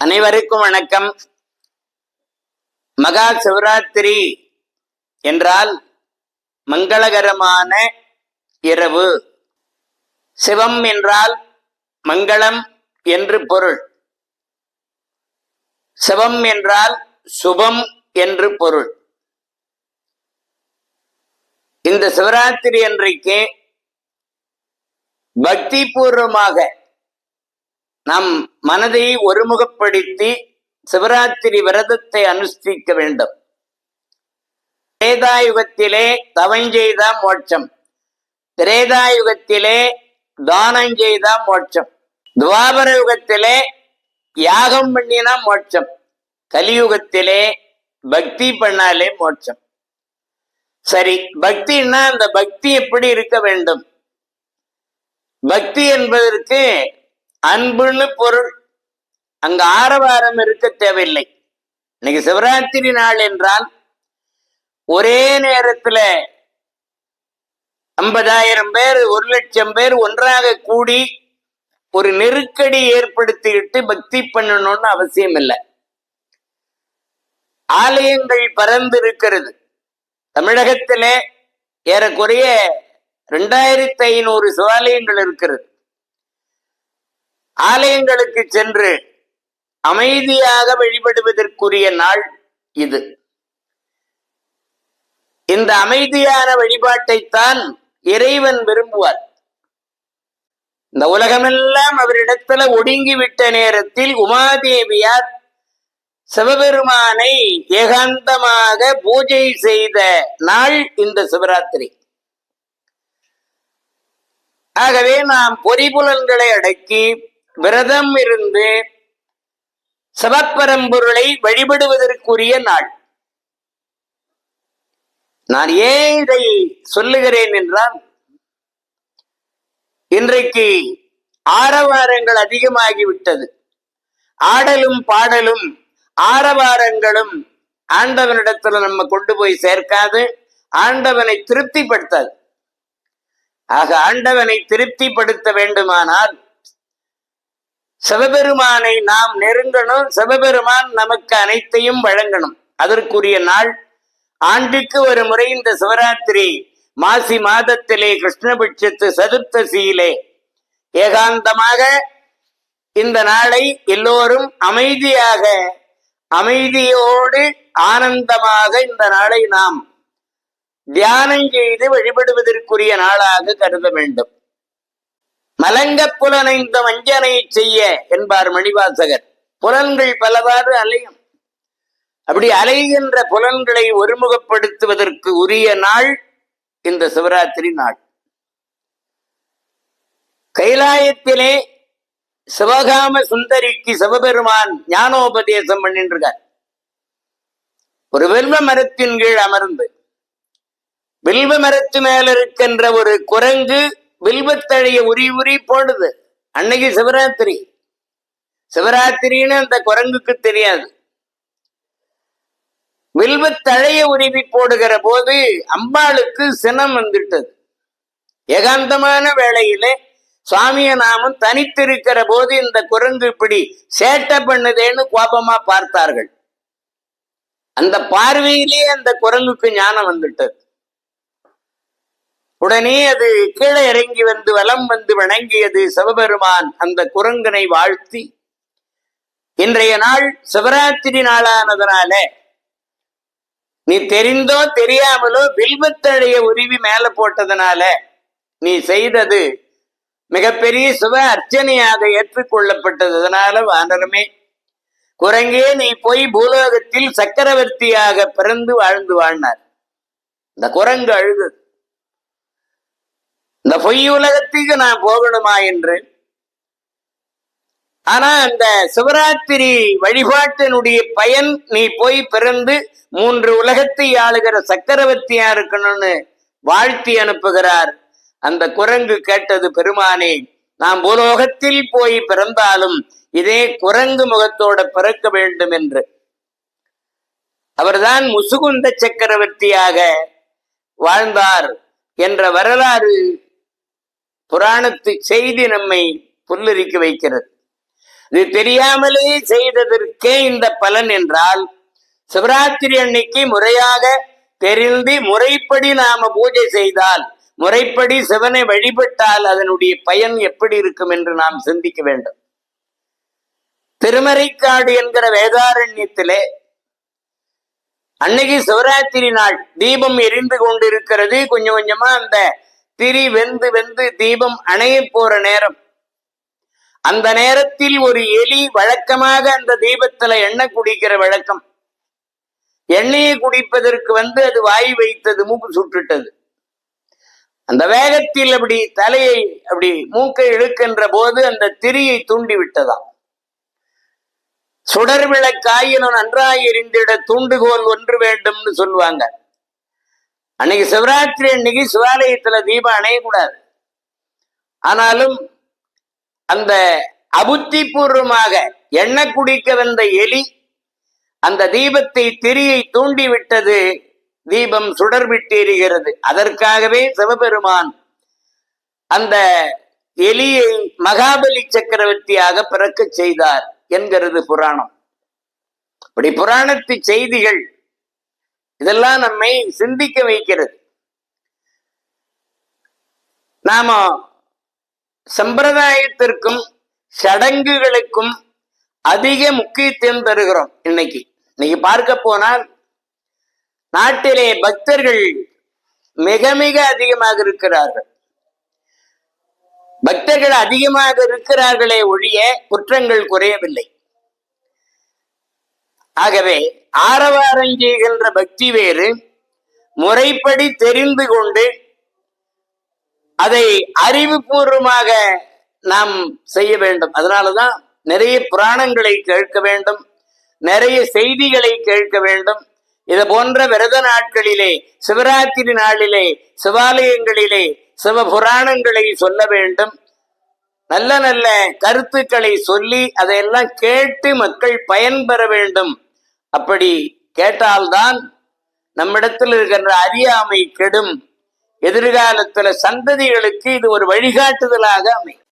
அனைவருக்கும் வணக்கம். மகா சிவராத்திரி என்றால் மங்களகரமான இரவு. சிவம் என்றால் மங்களம் என்று பொருள். சிவம் என்றால் சுபம் என்று பொருள். இந்த சிவராத்திரி அன்றைக்கு பக்தி பூர்வமாக நம் மனதை ஒருமுகப்படுத்தி சிவராத்திரி விரதத்தை அனுஷ்டிக்க வேண்டும். திரேதாயுகத்திலே தவஞ்செய்த மோட்சம், திரேதாயுகத்திலே தானம் செய்த மோட்சம், துவாபர யுகத்திலே யாகம் பண்ணினா மோட்சம், கலியுகத்திலே பக்தி பண்ணாலே மோட்சம். சரி, பக்தின்னா அந்த பக்தி எப்படி இருக்க வேண்டும்? பக்தி என்பதற்கு அன்புன்னு பொருள். அங்க ஆரவாரம் இருக்க தேவையில்லை. இன்னைக்கு சிவராத்திரி நாள் என்றால் ஒரே நேரத்துல 50,000 பேர் 1,00,000 பேர் ஒன்றாக கூடி ஒரு நெருக்கடி ஏற்படுத்திக்கிட்டு பக்தி பண்ணணும்னு அவசியம் இல்லை. ஆலயங்கள் பரந்து இருக்கிறது. தமிழகத்திலே ஏறக்குறைய 2500 சிவாலயங்கள் இருக்கிறது. ஆலயங்களுக்கு சென்று அமைதியாக வழிபடுவதற்குரிய நாள் இது. இந்த அமைதியான வழிபாட்டைத்தான் இறைவன் விரும்புவார். இந்த உலகமெல்லாம் அவரிடத்துல ஒடுங்கிவிட்ட நேரத்தில் உமாதேவியார் சிவபெருமானை ஏகாந்தமாக பூஜை செய்த நாள் இந்த சிவராத்திரி. ஆகவே நாம் பொறிபுலன்களை அடக்கி விரதம் இருந்து சிவப்பரம்பொருளை வழிபடுவதற்குரிய நாள். நான் ஏன் இதை சொல்லுகிறேன் என்றால், இன்றைக்கு ஆரவாரங்கள் அதிகமாகிவிட்டது. ஆடலும் பாடலும் ஆரவாரங்களும் ஆண்டவனிடத்துல நம்ம கொண்டு போய் சேர்க்காது, ஆண்டவனை திருப்திப்படுத்தாது. ஆக ஆண்டவனை திருப்திப்படுத்த வேண்டுமானால் சிவபெருமானை நாம் நெருங்கணும். சிவபெருமான் நமக்கு அனைத்தையும் வழங்கணும். அதற்குரிய நாள் ஆண்டுக்கு ஒரு முறை இந்த சிவராத்திரி மாசி மாதத்திலே கிருஷ்ணபட்சத்து சதுர்த்தசியிலே ஏகாந்தமாக இந்த நாளை எல்லோரும் அமைதியோடு ஆனந்தமாக இந்த நாளை நாம் தியானம் செய்து வழிபடுவதற்குரிய நாளாக கருத வேண்டும். மலங்க புலனைந்த வஞ்சனை செய்ய என்பார் மணிவாசகர். புலன்கள் பலவாறு அலையும். அப்படி அலைகின்ற புலன்களை ஒருமுகப்படுத்துவதற்கு உரிய நாள் இந்த சிவராத்திரி நாள். கைலாயத்திலே சிவகாம சுந்தரிக்கு சிவபெருமான் ஞானோபதேசம் பண்ணிட்டு இருக்கார். ஒரு வில்வ மரத்தின் கீழ் அமர்ந்து, வில்வ மரத்து மேல இருக்கின்ற ஒரு குரங்கு வில்வத்தழைய உரி போடுது. அன்னைக்கு சிவராத்திரி. சிவராத்திரின்னு அந்த குரங்குக்கு தெரியாது. வில்வத்தழைய உருவி போடுகிற போது அம்பாளுக்கு சினம் வந்துட்டது. ஏகாந்தமான வேளையிலே சுவாமிய நாமும் தனித்திருக்கிற போது இந்த குரங்கு இப்படி சேட்டை பண்ணுதேன்னு கோபமா பார்த்தார்கள். அந்த பார்வையிலே அந்த குரங்குக்கு ஞானம் வந்துட்டது. உடனே அது கீழே இறங்கி வந்து வலம் வந்து வணங்கியது. சிவபெருமான் அந்த குரங்கனை வாழ்த்தி, இன்றைய நாள் சிவராத்திரி நாளானதுனால நீ தெரிந்தோ தெரியாமலோ வில்வத்தழைய உருவி மேல போட்டதுனால நீ செய்தது மிகப்பெரிய சிவ அர்ச்சனையாக ஏற்றுக்கொள்ளப்பட்டது. அதனால வானரமே, குரங்கே, நீ போய் பூலோகத்தில் சக்கரவர்த்தியாக பிறந்து வாழ்ந்து வாழ்ந்தார். இந்த குரங்கு அழுது, இந்த பொய் உலகத்துக்கு நான் போகணுமா என்று. ஆனா அந்த சிவராத்திரி வழிபாட்டினுடைய பயன், நீ போய் பிறந்து 3 உலகத்தை ஆளுகிற சக்கரவர்த்தியா இருக்கணும்னு வாழ்த்தி அனுப்புகிறார். அந்த குரங்கு கேட்டது, பெருமானே, நாம் பூலோகத்தில் போய் பிறந்தாலும் இதே குரங்கு முகத்தோட பிறக்க வேண்டும் என்று. அவர்தான் முசுகுந்த சக்கரவர்த்தியாக வாழ்ந்தார் என்ற வரலாறு புராணத்து செய்தி நம்மை புல்லரிக்க வைக்கிறது. இது தெரியாமலே செய்ததற்கே இந்த பலன் என்றால், சிவராத்திரி அன்னைக்கு முறையாக தெரிந்து முறைப்படி நாம பூஜை செய்தால், முறைப்படி சிவனை வழிபட்டால் அதனுடைய பயன் எப்படி இருக்கும் என்று நாம் சிந்திக்க வேண்டும். திருமறைக்காடு என்கிற வேதாரண்யத்திலே அன்னைக்கு சிவராத்திரி நாள் தீபம் எரிந்து கொண்டிருக்கிறது. கொஞ்சம் கொஞ்சமா அந்த திரி வெந்து வெந்து தீபம் அணைய போற நேரம். அந்த நேரத்தில் ஒரு எலி வழக்கமாக அந்த தீபத்துல எண்ணெய் குடிக்கிற வழக்கம். எண்ணெயை குடிப்பதற்கு அது வாய் வைத்தது, மூக்கு சுட்டுட்டது. அந்த வேகத்தில் அப்படி தலையை அப்படி மூக்கை இழுக்கின்ற போது அந்த திரியை தூண்டி விட்டதாம். சுடர் விளக்காயினும் நன்றாய் எரிந்திட தூண்டுகோல் ஒன்று வேண்டும்னு சொல்லுவாங்க. அன்னைக்கு சிவராத்திரி அன்னைக்கு சிவாலயத்துல தீபம் அணையக்கூடாது. ஆனாலும் அந்த அபுத்தி பூர்வமாக எண்ணெய் குடிக்க வந்த எலி அந்த தீபத்தை திரியை தூண்டி விட்டது. தீபம் சுடர் விட்டு எரிகிறது. அதற்காகவே சிவபெருமான் அந்த எலியை மகாபலி சக்கரவர்த்தியாக பிறக்க செய்தார் என்கிறது புராணம். அப்படி புராணத்து செய்திகள் இதெல்லாம் நம்மை சிந்திக்க வைக்கிறது. நாம சம்பிரதாயத்திற்கும் சடங்குகளுக்கும் அதிக முக்கியத்துவம் தருகிறோம். இன்னைக்கு பார்க்க போனால் நாட்டிலே பக்தர்கள் மிக மிக அதிகமாக இருக்கிறார்கள். பக்தர்கள் அதிகமாக இருக்கிறார்களே ஒழிய குற்றங்கள் குறையவில்லை. ஆகவே ஆரவாரம் செய்கின்ற பக்தி வேறு, முறைப்படி தெரிந்து கொண்டு அதை அறிவுபூர்வமாக நாம் செய்ய வேண்டும். அதனாலதான் நிறைய புராணங்களை கேட்க வேண்டும், நிறைய செய்திகளை கேட்க வேண்டும். இது போன்ற விரத நாட்களிலே, சிவராத்திரி நாளிலே, சிவாலயங்களிலே சிவ புராணங்களை சொல்ல வேண்டும். நல்ல நல்ல கருத்துக்களை சொல்லி அதையெல்லாம் கேட்டு மக்கள் பயன்பெற வேண்டும். அப்படி கேட்டால்தான் நம்மிடத்தில் இருக்கின்ற அறியாமை கெடும். எதிர்காலத்துல சந்ததிகளுக்கு இது ஒரு வழிகாட்டுதலாக அமையும்.